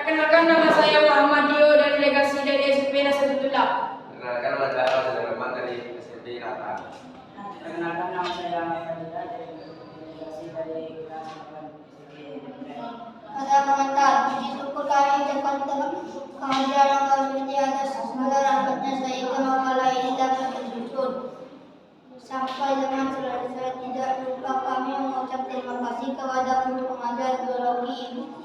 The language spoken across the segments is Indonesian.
Perkenalkan, nama saya Muhammad Dio dari delegasi dari SMP Nasrullah. Perkenalkan, nama saya Fauzan Rahman dari SMP Nata. Perkenalkan, nama saya Fadila dari delegasi dari kelas 8 SMP. Pada komentar, puji syukur kami ucapkan dalam kehadiran Allah SWT atas segala rahmatnya sehingga makalah ini dapat tersusun. Sampai dengan selesai, tidak lupa kami mengucap terima kasih kepada guru pengajar biologi Ibu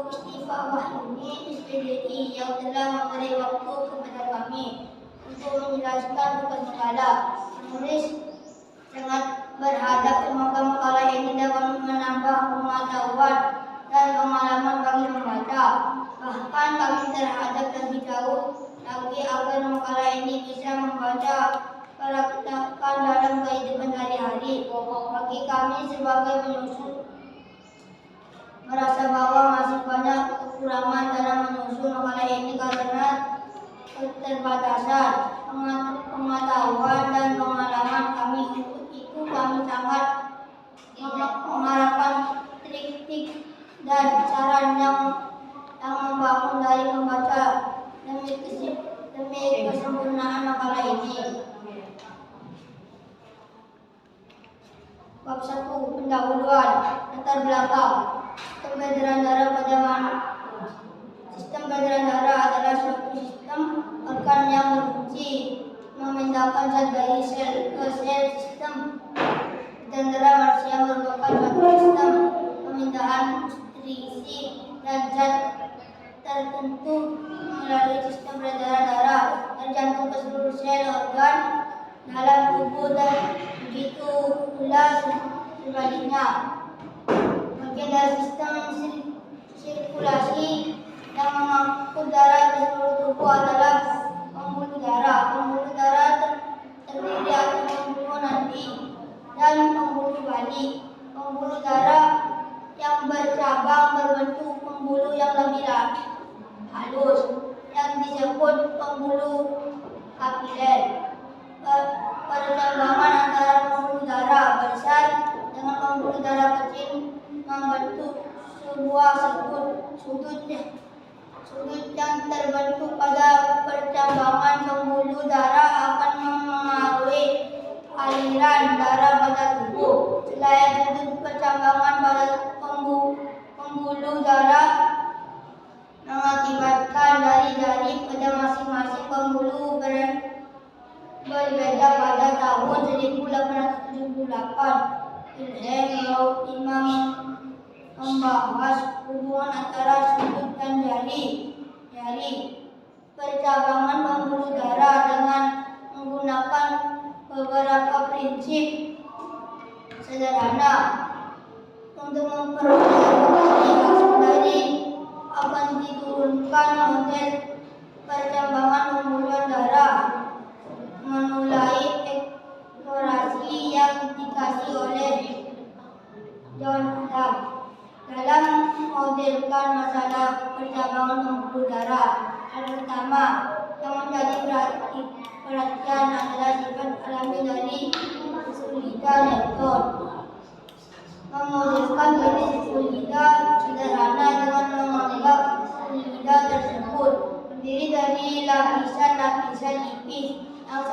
Istifa Wahyuni SPDI yang telah memberi waktu kepada kami untuk menjelaskan tugas makalah. Menulis sangat berharap semoga makalah ini dapat menambah pengetahuan dan pengalaman bagi membaca. Bahkan kami terhadap lebih jauh lagi agar makalah ini bisa membaca praktekkan dalam kehidupan sehari-hari. Bagi kami sebagai penyusun merasa bahwa masih banyak kekurangan dalam menyusun makalah ini karena keterbatasan pengetahuan dan pengalaman kami. Untuk itu kami sangat mengharapkan trik-trik dan saran yang membangun dari membaca demi kesempurnaan makalah ini. Bab 1. Pendahuluan. Latar belakang. Sistem peredaran darah pada manusia. Sistem peredaran darah adalah suatu sistem organ yang berfungsi memindahkan zat dari sel ke sel. Sistem peredaran darah manusia merupakan suatu sistem pemindahan nutrisi dan zat tertentu melalui sistem peredaran darah terjantung ke seluruh sel organ dalam tubuh dan begitu pula sebaliknya. Bagian dari sistem sirkulasi yang mengangkut darah ke seluruh tubuh adalah pembuluh darah. Pembuluh darah terdiri atas pembuluh nanti dan pembuluh balik. Pembuluh darah yang bercabang berbentuk pembuluh yang lebih halus yang disebut pembuluh kapiler. Percambangan antara pembuluh darah besar dengan pembuluh darah kecil membentuk sebuah sudut yang terbentuk pada percambangan pembuluh darah akan mempengaruhi aliran darah pada tubuh. Selain sudut percambangan pada pembuluh darah mengakibatkan jari-jari pada masing-masing pembuluh berbeda. Pada tahun 1878 Wilhelm Imam membahas hubungan antara sudut dan jari percabangan pembuluh darah dengan menggunakan beberapa prinsip sederhana. Untuk memperoleh hasil dari akan diturunkan model percambangan pembuluh darah menulai eksplorasi yang dikasih oleh John Hart dalam modelkan masalah percabangan pembuluh darah. Hal pertama yang menjadi perhatian adalah sifat alami dari fluida Newton. Memodelkan jenis fluida sederhana dengan menganggap fluida tersebut terdiri dari lapisan-lapisan lipis yang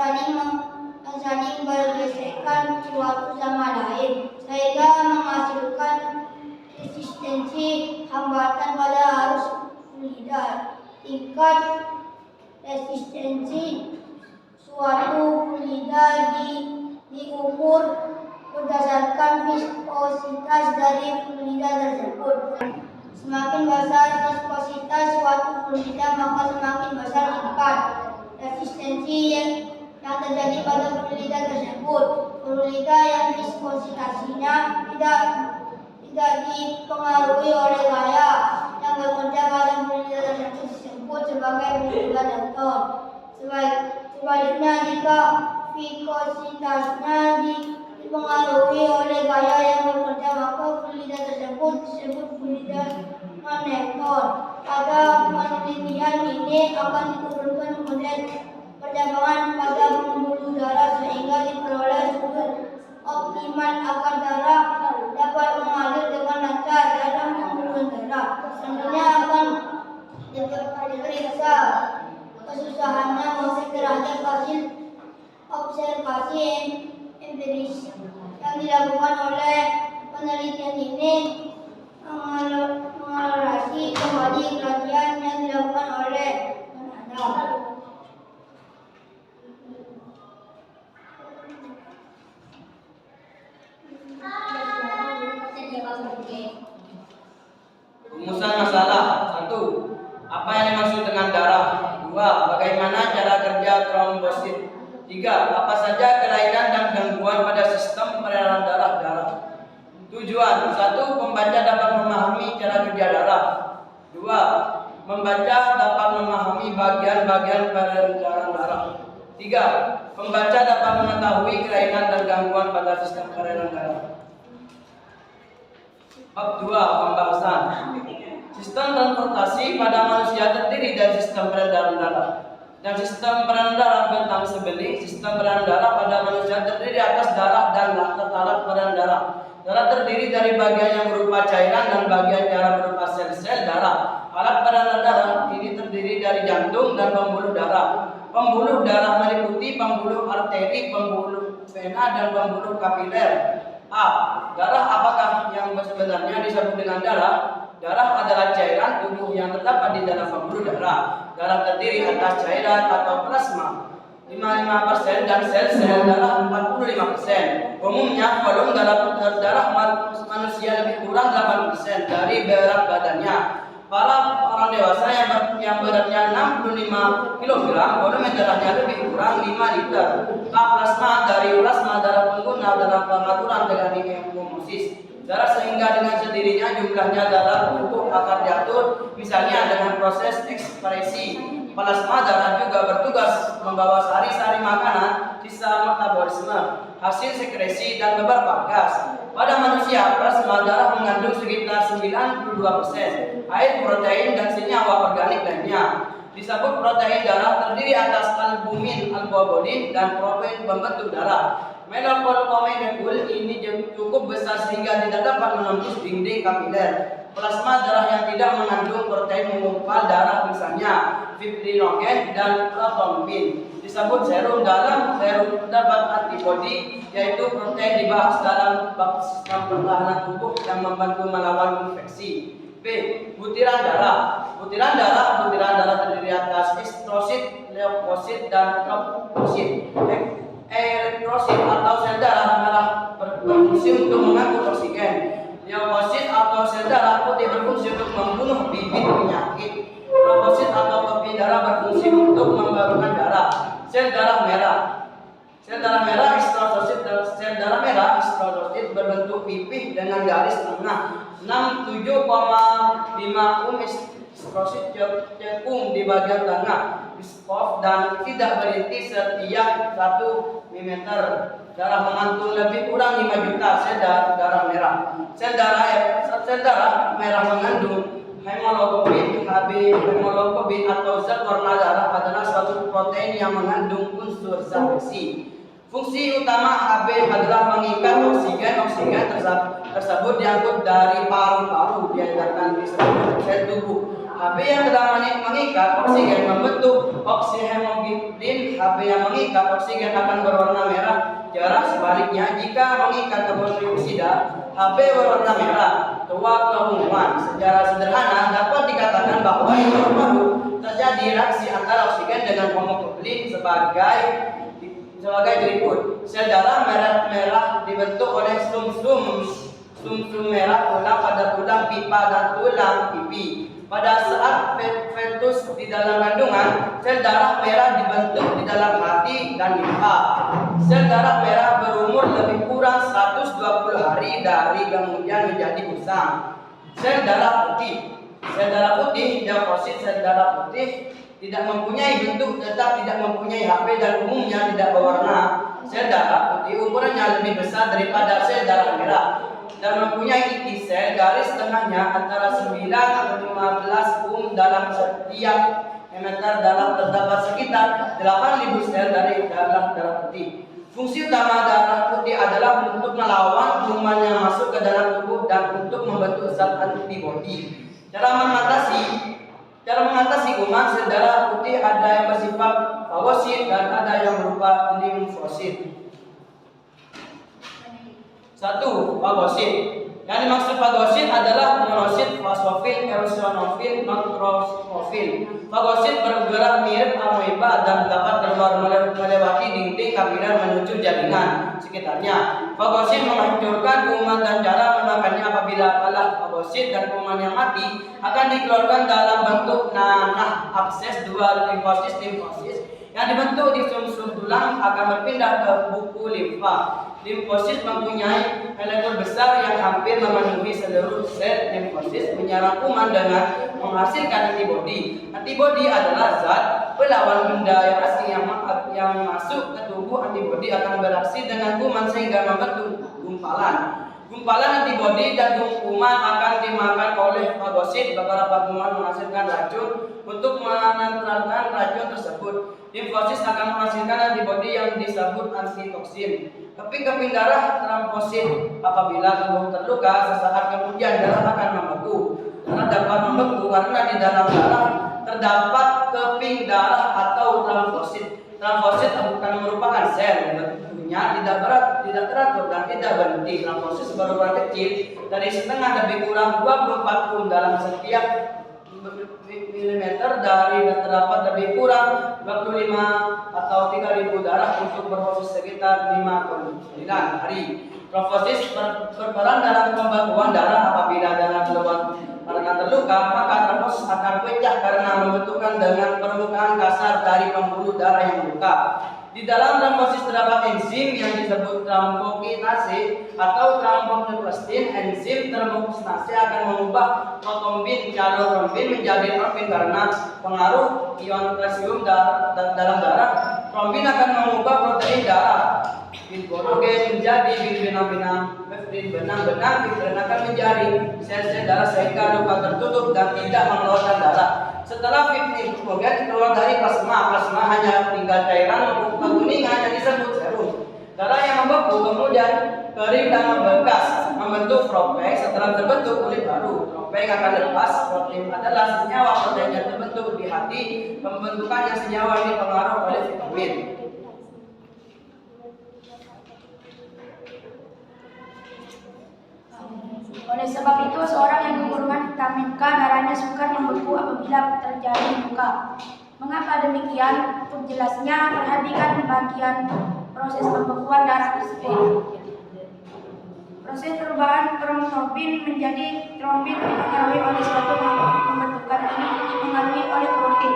saling bergesekan suatu sama lain sehingga menghasilkan resistensi hambatan pada arus fluida. Tingkat resistensi suatu fluida diukur berdasarkan viskositas dari fluida tersebut. Semakin besar viskositas suatu fluida, maka semakin besar tingkat resistensi yang terjadi pada fluida tersebut. Fluida yang viskositasnya tidak dipengaruhi oleh gaya yang bekerja pada fluida tersebut disebut sebagai fluida Newton. Sebaliknya, jika viskositasnya dipengaruhi oleh gaya yang bekerja, maka fluida tersebut disebut fluida non-Newton. Pada penelitian ini akan diturunkan model percabangan pada pembuluh darah sehingga diperoleh sudut optimal agar darah dapat mengalir dengan lancar dalam pembuluh darah. Selanjutnya akan observasi empiris yang dilakukan oleh penelitian ini mengeluarasi kembali kajian yang dilakukan oleh Anda. Rumusan masalah. 1. Apa yang dimaksud dengan darah? 2. Bagaimana cara kerja trombosit? 3. Apa saja kelainan dan gangguan pada sistem peredaran darah? Tujuan: 1. Pembaca dapat memahami cara kerja darah. 2. Membaca dapat memahami bagian-bagian peredaran darah. 3. Pembaca dapat mengetahui kelainan dan gangguan pada sistem peredaran darah. Bab 2. Pembahasan. Sistem transportasi pada manusia terdiri dari sistem peredaran darah dan sistem peredaran darah bentang sebelah. Sistem peredaran darah pada manusia terdiri atas darah dan alat peredaran darah. Darah terdiri dari bagian yang berupa cairan dan bagian darah berupa sel-sel darah. Alat peredaran darah ini terdiri dari jantung dan pembuluh darah. Pembuluh darah meliputi pembuluh arteri, pembuluh vena, dan pembuluh kapiler. A. Darah apakah yang sebenarnya disebut dengan darah? Darah adalah cairan tubuh yang terdapat di dalam pembuluh darah. Darah terdiri atas cairan atau plasma 55% dan sel-sel darah 45%. Umumnya volume darah manusia lebih kurang 8% dari berat badannya. Para orang dewasa yang beratnya 65 kg, volume darahnya lebih kurang 5 liter. Plasma dari plasma darah pengguna dalam pengaturan dengan hemosis. Darah sehingga dengan sendirinya jumlahnya darah tubuh akan diatur, misalnya dengan proses ekspresi. Plasma darah juga bertugas membawa sari-sari makanan, sisa metabolisme, hasil sekresi, dan beberapa gas. Pada manusia, plasma darah mengandung sekitar 92% air, protein, dan senyawa organik lainnya. Disebut protein darah terdiri atas albumin, albumin, dan protein pembentuk darah. Molekul ini cukup besar sehingga tidak dapat menembus dinding kapiler. Plasma darah yang tidak mengandung protein menggumpal darah, misalnya fibrinogen dan trombin, disebut serum. Dalam serum terdapat antibodi, yaitu protein dibahas dalam bab sistem pertahanan tubuh yang membantu melawan infeksi. B. Butiran darah. Butiran darah terdiri atas eritrosit, leukosit, dan trofosit. Eritrosit atau sel darah merah berfungsi untuk mengangkut oksigen. Leukosit atau sel darah putih berfungsi untuk membunuh bibit penyakit. Trofosit atau kopi darah berfungsi untuk membarukan darah. Sel darah merah. Sel darah merah eritrosit. Sel darah merah eritrosit berbentuk pipih dengan garis tengah 67,5 eritrosit cekung di bagian tengah, biskop, dan tidak berhenti setiap 1 mm. Darah mengantung lebih kurang 5 juta sel darah merah. Sel darah merah mengandung hemoglobin. Hemoglobin atau zat warna darah adalah suatu protein yang mengandung unsur zat besi. Fungsi utama Hb adalah mengikat oksigen. Oksigen tersebut diangkut dari paru-paru diedarkan di seluruh sel tubuh. Hb yang telah mengikat oksigen membentuk oksihemoglobin. Hb yang mengikat oksigen akan berwarna merah. Jarak sebaliknya, jika mengikat karbon dioksida, Hb berwarna merah. Tua keumuman. Secara sederhana dapat dikatakan bahwa di paru-paru terjadi reaksi antara oksigen dengan hemoglobin sebagai berikut. Sel darah merah dibentuk oleh sum-sum merah tulang pada tulang pipa dan tulang pipi. Pada saat fetus di dalam kandungan, sel darah merah dibentuk di dalam hati dan limpa. Sel darah merah berumur lebih kurang 120 hari dari kemudian menjadi usang. Sel darah putih. Sel darah putih, leukosit. Sel darah putih tidak mempunyai bentuk, tetap tidak mempunyai Hb, dan umumnya tidak berwarna. Sel darah putih ukurannya lebih besar daripada sel darah merah dan mempunyai inti sel garis tengahnya antara 9 atau 15 dalam setiap meter. Dalam terdapat sekitar 8.000 sel dari darah putih. Fungsi utama darah putih adalah untuk melawan kuman yang masuk ke dalam tubuh dan untuk membentuk zat antibodi. Cara mengatasi kuman sel darah putih ada yang bersifat fagosit dan ada yang berupa limfosit. 1. Fagosit. Yang dimaksud fagosit adalah monosit, fasofil, eosinofil, neutrofil. Fagosit bergerak mirip amoeba dan dapat keluar melewati dinding kapiler menuju jaringan sekitarnya. Fagosit menghancurkan kuman dan cara memakannya apabila kalah fagosit dan kuman yang mati akan dikeluarkan dalam bentuk nanah abses dua limfosis yang dibentuk di sumsum tulang akan berpindah ke buku limfa. Limfosit mempunyai molekul besar yang hampir memenuhi seluruh sel limfosit, menyerang kuman dengan menghasilkan antibodi. Antibodi adalah zat pelawan benda yang asing yang masuk ke tubuh. Antibodi akan beraksi dengan kuman sehingga membentuk gumpalan. Gumpalan antibodi dan kuman akan dimakan oleh fagosit. Beberapa kuman menghasilkan racun. Untuk menetralkan racun tersebut, limfosit akan menghasilkan antibodi yang disebut antitoksin. Keping-keping darah trombosit. Apabila tubuh terluka, sesaat kemudian darah akan membeku. Darah dapat membeku karena di dalam darah terdapat keping darah atau trombosit. Trombosit bukan merupakan sel, bentuknya tidak teratur dan tidak berhenti. Trombosit berukuran kecil dari setengah lebih kurang 24 pun dalam setiap milimeter, dari terdapat lebih kurang 25 atau 3000 darah untuk berproses sekitar 5-9 hari. Trombosit berperan dalam pembekuan darah. Apabila darah keluar karena terluka, maka trombosit akan pecah karena membentukkan dengan permukaan kasar dari pembuluh darah yang luka. Di dalam trombosit terdapat enzim yang disebut trombokinase atau tromboneplastin. Enzim trombokinase akan mengubah protombin calotrombin menjadi trombin karena pengaruh ion kalsium dalam darah. Trombin akan mengubah protein darah fibrogen menjadi benang-benang, fibrin akan menjadi sel-sel darah sehingga luka tertutup dan tidak mengeluarkan darah. Setelah fibrogen keluar dari plasma hanya tinggal cairan kekuningan yang disebut serum. Darah yang membeku kemudian kering dan membekas membentuk protein. Setelah terbentuk kulit baru, protein akan lepas. Protein adalah senyawa protein yang terbentuk di hati. Pembentukannya senyawa ini pengaruh oleh vitamin. Oleh sebab itu, seorang yang kekurangan vitamin K darahnya sukar membeku apabila terjadi luka. Mengapa demikian? Untuk jelasnya, perhatikan bagian proses pembekuan darah tersebut. Proses perubahan trombin menjadi trombin dipengaruhi oleh suatu pembentukan ini dipengaruhi oleh protein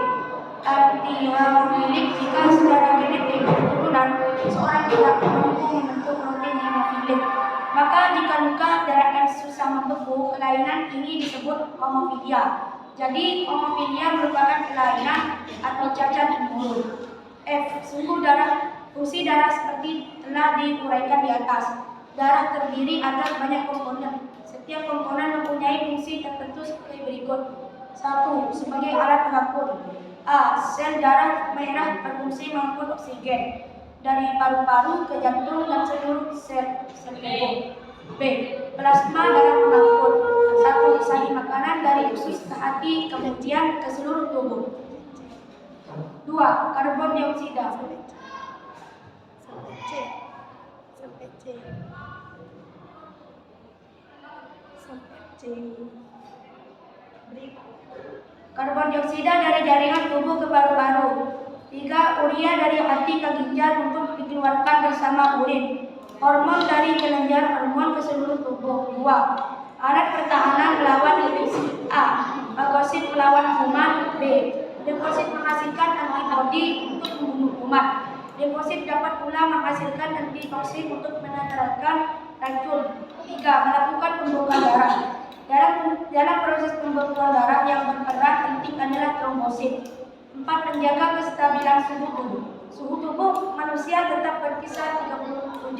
antihemofilik. Jika secara genetik keturunan seorang tidak mampu membentuk protein hemofilik, maka jika luka darah akan susah membeku. Kelainan ini disebut homofilia. Jadi homofilia merupakan kelainan atau cacat imun. Fungsi darah seperti telah diuraikan di atas. Darah terdiri atas banyak komponen. Setiap komponen mempunyai fungsi tertentu sebagai berikut. 1. Sebagai alat pengangkut. A. Sel darah merah berfungsi mengangkut oksigen dari paru-paru ke jantung dan seluruh sel tubuh. B. Plasma darah pengangkut. 1. Salin makanan dari usus ke hati kemudian ke seluruh tubuh. 2. Karbon dioksida. Karbon dioksida dari jaringan tubuh ke paru-paru. 3. Urea dari hati ke ginjal untuk dikeluarkan bersama urin. Hormon dari kelenjar hormon ke seluruh tubuh. 2. Alat pertahanan melawan infeksi. A. Fagosit melawan kuman. B. Limfosit menghasilkan antibodi untuk membunuh kuman. Limfosit dapat pula menghasilkan antitoksin untuk menetralkan racun. 3. Melakukan pembekuan darah. Dalam proses pembekuan darah yang berperan penting adalah trombosit. 4. Menjaga kestabilan suhu tubuh. Suhu tubuh manusia tetap berkisar 37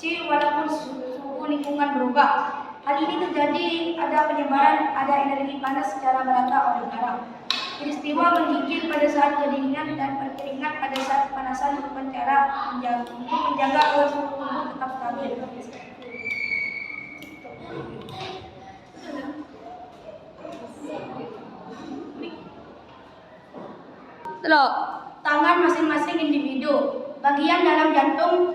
C walaupun suhu lingkungan berubah. Hal ini terjadi ada energi panas secara merata oleh darah. Peristiwa menggigil pada saat kedinginan dan berkeringat pada saat kepanasan merupakan cara untuk menjaga agar suhu tubuh tetap stabil. tangan masing-masing individu. Bagian dalam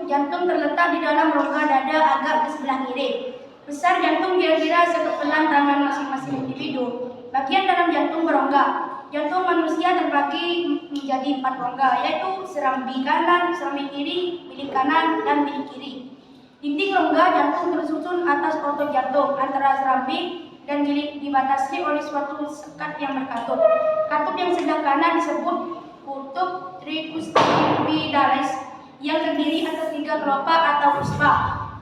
jantung terletak di dalam rongga dada agak ke sebelah kiri. Besar jantung kira-kira sekepelan tangan masing-masing individu. Bagian dalam jantung berongga. Jantung manusia terbagi menjadi 4 rongga, yaitu serambi kanan, serambi kiri, bilik kanan, dan bilik kiri. Dinding rongga jantung tersusun atas otot jantung antara serambi dan bilik dibatasi oleh suatu sekat yang berkatup. Katup yang sebelah kanan disebut kutub tricuspidales yang terdiri atas 3 kelopak atau puspa.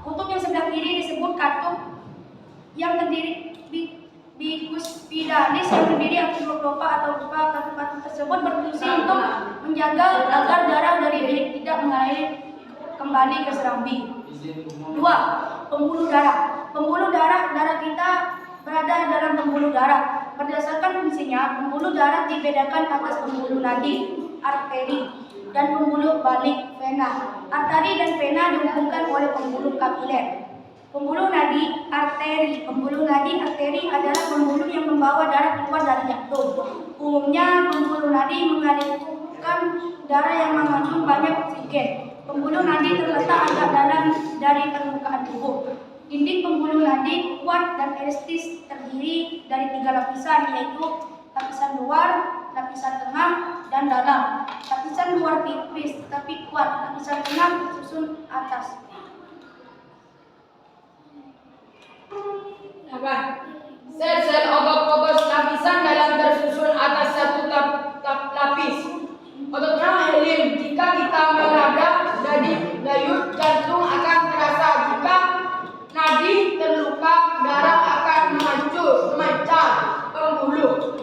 Kutub yang sebelah kiri disebut katup yang terdiri bicuspidales yang terdiri atas 2 kelopak atau puspa. Katup tersebut berfungsi untuk menjaga agar darah dari bilik tidak mengalir kembali ke serambi. 2. Pembuluh darah. Pembuluh darah kita berada dalam pembuluh darah. Berdasarkan fungsinya, pembuluh darah dibedakan atas pembuluh nadi, arteri, dan pembuluh balik, vena. Arteri dan vena dihubungkan oleh pembuluh kapiler. Pembuluh nadi, arteri. Pembuluh nadi, arteri adalah pembuluh yang membawa darah keluar dari jantung. Umumnya, pembuluh nadi mengalirkan darah yang mengandung banyak oksigen. Pembuluh nadi terletak agak dalam dari permukaan tubuh. Dinding pembuluh nadi kuat dan elastis, terdiri dari 3 lapisan, yaitu lapisan luar, lapisan tengah, dan dalam. Lapisan luar tipis tapi kuat, lapisan tengah susun atas. Sel-sel otot-otot lapisan dalam tersusun atas satu lapis. Ototnya helim. Jika kita menghadap denyut jantung akan terasa. Jika nadi terluka, darah akan memecah pembuluh.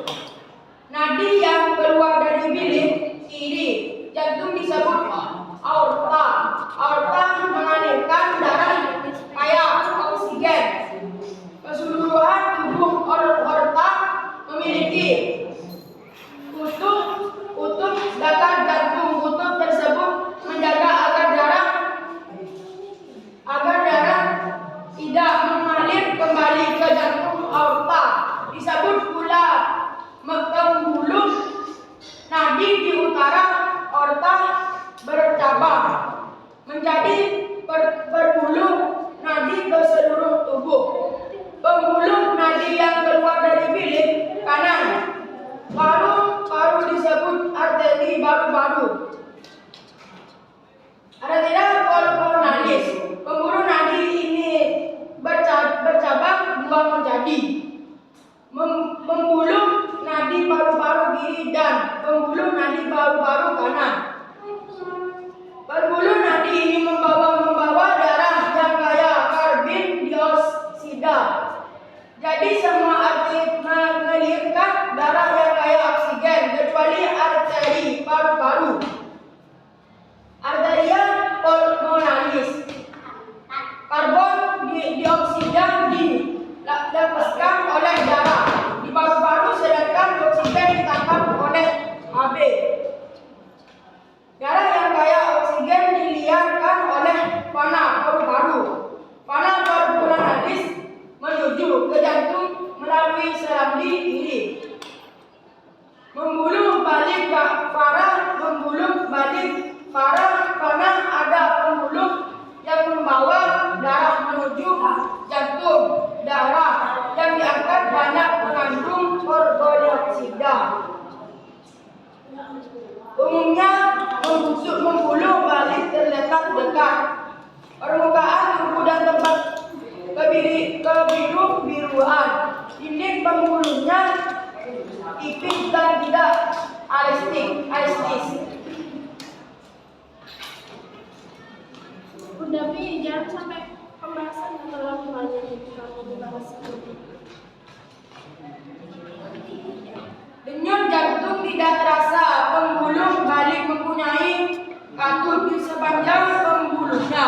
Nadi yang keluar dari bilik kiri jantung disebut aorta. Aorta mengalirkan darah kaya oksigen. Keseluruhan tubuh aorta memiliki kutub dekat jantung. Kutub tersebut menjaga agar darah tidak mengalir kembali ke jantung aorta. Disebut pula pembuluh nadi di utara aorta bercabang menjadi berbuluh nadi ke seluruh tubuh. Pembuluh nadi yang keluar dari bilik kanan, paru disebut arteri baru-baru. Arteria pulmonalis. Pembuluh nadi ini bercabang 2 menjadi pembuluh nadi paru-paru kiri dan pembuluh nadi paru-paru kanan. Pembuluh nadi ini membawa darah yang kaya karbon dioksida. Jadi semua arteri mengalirkan darah yang kaya oksigen kecuali arteri paru-paru. Arteria pulmonalis. Karbon dioksida dilepaskan oleh darah di paru-paru, sedangkan oksigen ditangkap oleh Hb. Darah yang kaya oksigen diliarkan oleh vena paru-paru. Vena pulmonalis menuju ke jantung melalui serambi kiri. Membuluh balik parah karena ada pembuluh yang membawa darah menuju jantung. Darah yang diangkat banyak mengandung karbon dioksida. Umumnya pembuluh balik terletak dekat permukaan tubuh dan tempat kebiru-biruan. Dinding pembuluhnya tipis dan tidak elastis. Tapi jangan sampai pembahasan terlalu banyak kalau dibahas. Denyut jantung tidak terasa. Pembuluh balik mempunyai katup di sepanjang pembuluhnya.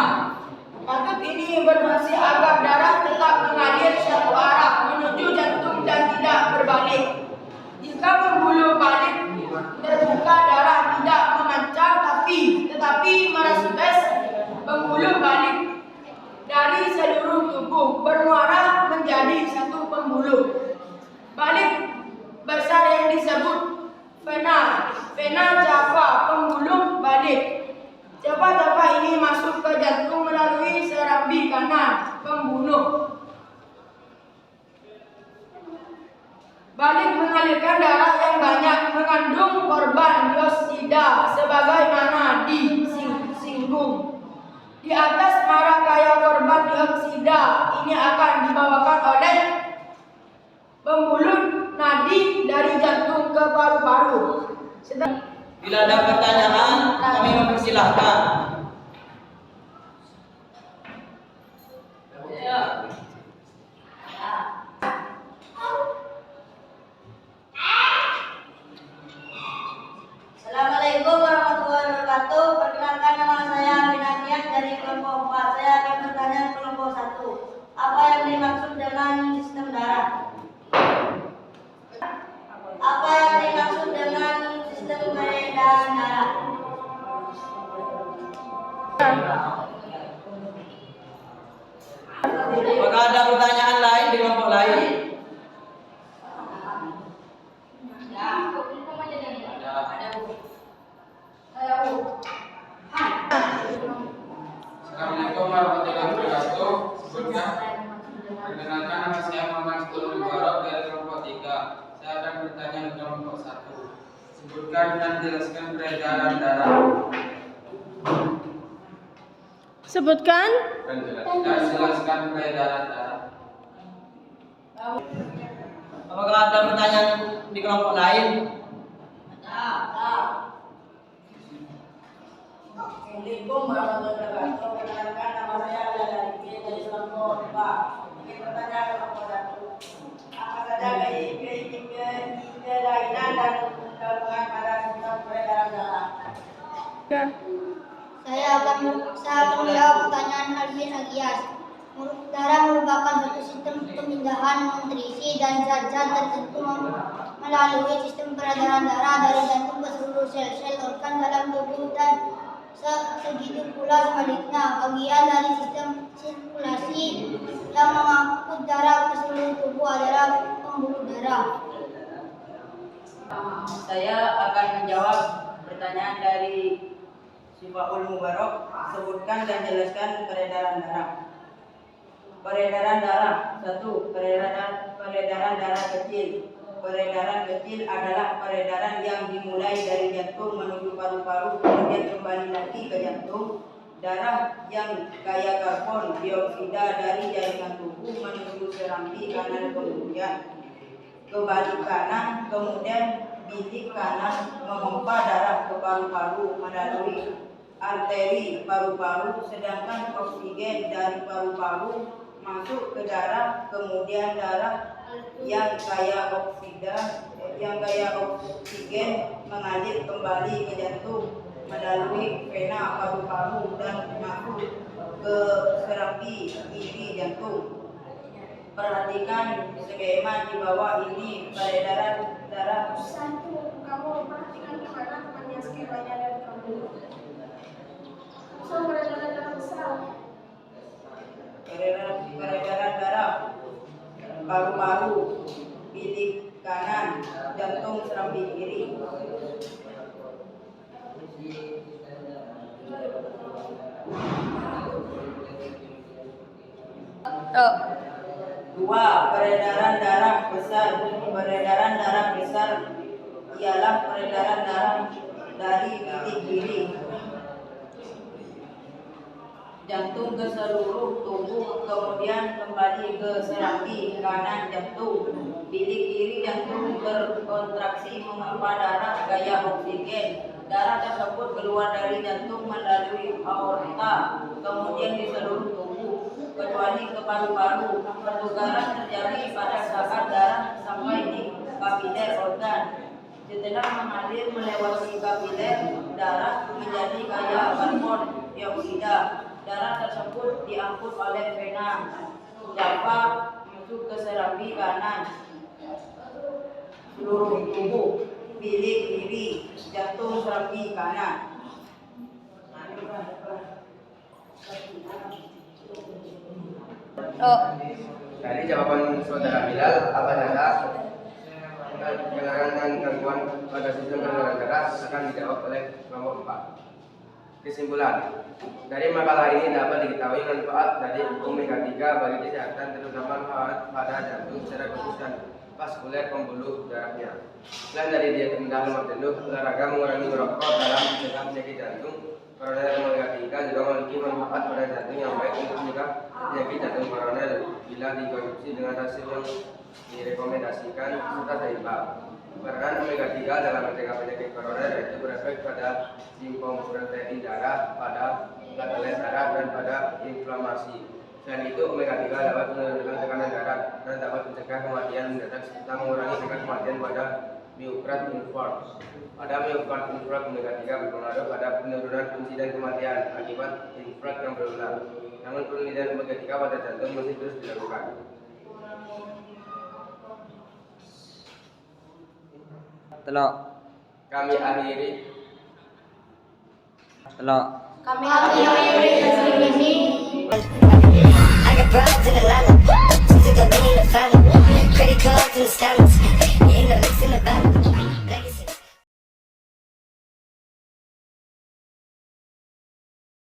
Katup ini berfungsi agar darah tetap mengalir satu arah menuju jantung dan tidak berbalik. Jika pembuluh balik terbuka, darah tidak memancar tetapi merespes pembuluh balik dari seluruh tubuh bermuara menjadi satu pembuluh balik besar yang disebut vena cava. Pembuluh jantung melalui serambi kanan, pembunuh. Balik mengalirkan darah yang banyak mengandung korban Yosida sebagaimana disinggung. Di atas marah kaya korban dioksida ini akan dibawakan oleh pembuluh nadi dari jantung ke paru-paru. Bila ada pertanyaan, kami mempersilahkan. Assalamualaikum warahmatullahi wabarakatuh. Perkenalkan, nama saya Binatian dari kelompok 4. Saya akan bertanya kelompok 1. Apa yang dimaksud dengan sistem darah? Apa yang dimaksud dengan sistem peredaran darah? Apakah ada pertanyaan lain di kelompok lain? Assalamualaikum warahmatullahi wabarakatuh. Sebutkan. Perkenalkan, nama saya Muhammad Sekolah Mubarak dari kelompok 3. Saya akan bertanya ke kelompok 1. Sebutkan dan jelaskan peredaran darah. Sebutkan. Dan jelaskan peredaran darah. Apakah ada pertanyaan di kelompok lain? Assalamualaikum warahmatullahi wabarakatuh. Perkenalkan, nama saya Adalah dari kelompok 4. Ingin bertanya kelompok 1. Apa saja kelainan dan gangguan pada sistem peredaran darah? Saya akan menjawab pertanyaan Alvin Agias. Darah merupakan suatu sistem pemindahan nutrisi dan zat-zat tertentu melalui sistem peredaran darah dari jantung ke seluruh sel-sel organ dalam tubuh dan segitu pula sebaliknya. Bagian dari sistem sirkulasi yang mengangkut darah ke seluruh tubuh adalah pembuluh darah. Saya akan menjawab pertanyaan dari Sifaul Mubarak. Sebutkan dan jelaskan peredaran darah. Peredaran darah. 1. Peredaran darah kecil. Peredaran kecil adalah peredaran yang dimulai dari jantung menuju paru-paru kemudian kembali lagi ke jantung. Darah yang kaya karbon dioksida dari jaringan tubuh menuju serambi kanan kemudian kembali kanan, kemudian bilik kanan memompa darah ke paru-paru melalui arteri paru-paru, sedangkan oksigen dari paru-paru masuk ke darah, kemudian darah yang kaya oksigen mengalir kembali ke jantung melalui vena paru-paru dan masuk ke serambi kiri jantung. Perhatikan skema di bawah ini peredaran darah. 1. Kamu perhatikan kemana temannya skemanya dan kamu. Peredaran darah besar. Peredaran darah paru-paru, bilik kanan, jantung, serambi kiri. 2. Peredaran darah besar. Peredaran darah besar ialah peredaran darah dari bilik kiri jantung ke seluruh tubuh, kemudian kembali ke serambi kanan jantung. Bilik kiri jantung berkontraksi memompa darah gaya oksigen. Darah tersebut keluar dari jantung melalui aorta, kemudian di seluruh tubuh, kecuali ke paru-paru. Pertukaran terjadi pada saat darah sampai di kapiler organ. Setelah mengalir melewati kapiler, darah menjadi kaya karbon dioksida. Darah tersebut diangkut oleh vena cava masuk ke serambi kanan seluruh tubuh, bilik kiri, jantung, serambi kanan. Dari jawaban saudara Bilal, apa saja penanganan dan gangguan pada sistem peredaran darah akan dijawab oleh kelompok 4. Kesimpulan, dari makalah ini dapat diketahui manfaat dari omega 3 bagi kesehatan, terutama manfaat pada jantung secara khusus dan vaskuler pembuluh darahnya. Selain dari diet rendah lemak jenuh, olahraga, mengurangi merokok dalam mencegah penyakit jantung. Koroner omega 3 juga memiliki manfaat pada jantung yang baik untuk mencegah penyakit jantung koroner bila dikonsumsi dengan hasil yang direkomendasikan serta seimbang. Peran omega 3 dalam mencegah penyakit koroner yaitu berefek pada simptom protein darah, pada platelet darah, dan pada inflamasi. Selain itu, omega 3 dapat menurunkan tekanan darah dan dapat mencegah kematian mendadak serta mengurangi tingkat kematian pada miokard infarct. Pada miokard infarct, omega 3 berpengaruh pada penurunan fungsi dan kematian akibat infarkt yang berulang. Namun penelitian omega 3 pada jantung masih terus dilakukan. Telok. Kami akhiri. Telok. Kami akhiri hasil ini. I got broads in Atlanta, since the lean in the family, credit cards and the scammers.